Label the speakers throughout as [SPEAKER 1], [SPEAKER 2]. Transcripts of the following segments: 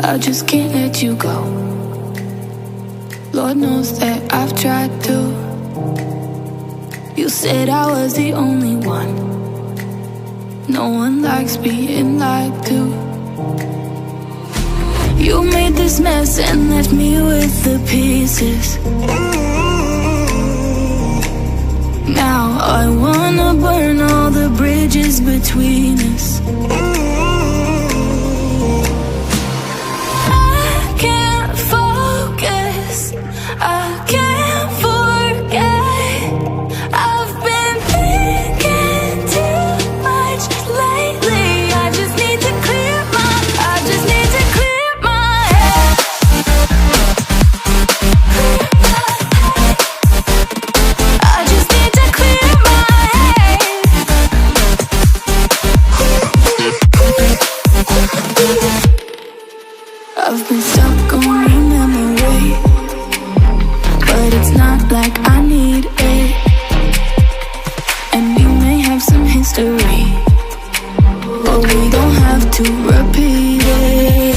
[SPEAKER 1] I just can't let you go. Lord knows that I've tried to. You said I was the only one. No one likes being lied to. You made this mess and left me with the pieces. Now I wanna burn all the bridges between us. I can't focus, I can't forget. I've been thinking too much lately. I just need to clear my, I just need to clear my head. I just need to clear my head. I've been stuck on your memory, but it's not like I need it. And we may have some history, but we don't have to repeat it.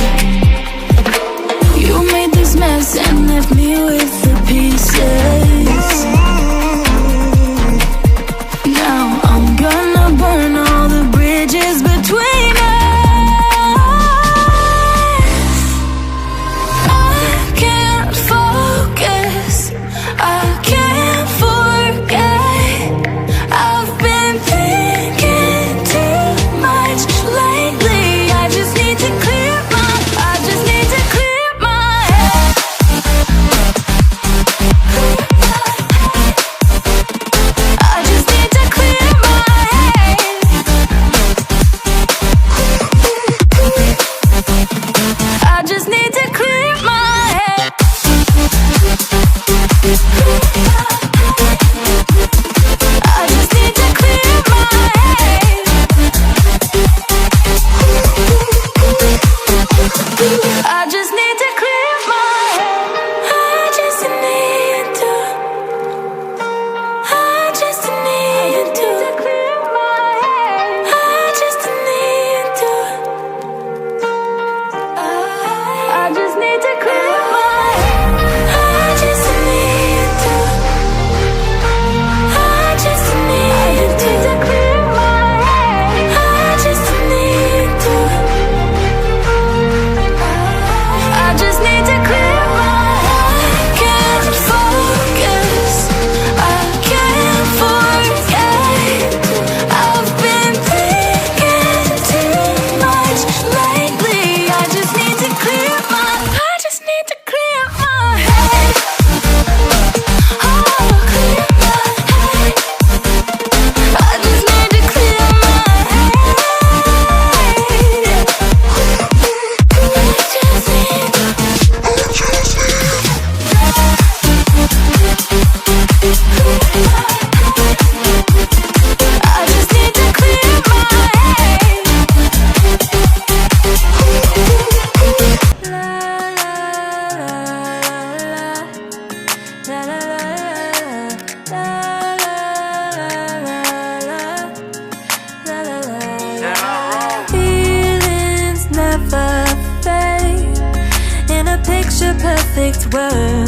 [SPEAKER 1] You made this mess and left me with the pieces. Now I'm gonna burn all the bridges between us. I can't focus, I can't forget. I've been thinking too much lately. I just need to clear my, I just need to clear my head. I just need to clear my head. I just need to clear my head. I just need to clear my head. I just need to clear my head. I just need to. I just need to clear my head. I just need to. I just need to clear my head. I just need to. I just need to clear my head. I just need to. I just need to clear my head. I can't focus, I can't forget. I've been thinking too much lately. I just need to clear my, I just need to clear my head. Oh, clear my head. I just need to clear my head. I just need to clear my head. Feelings never fade in a picture perfect world.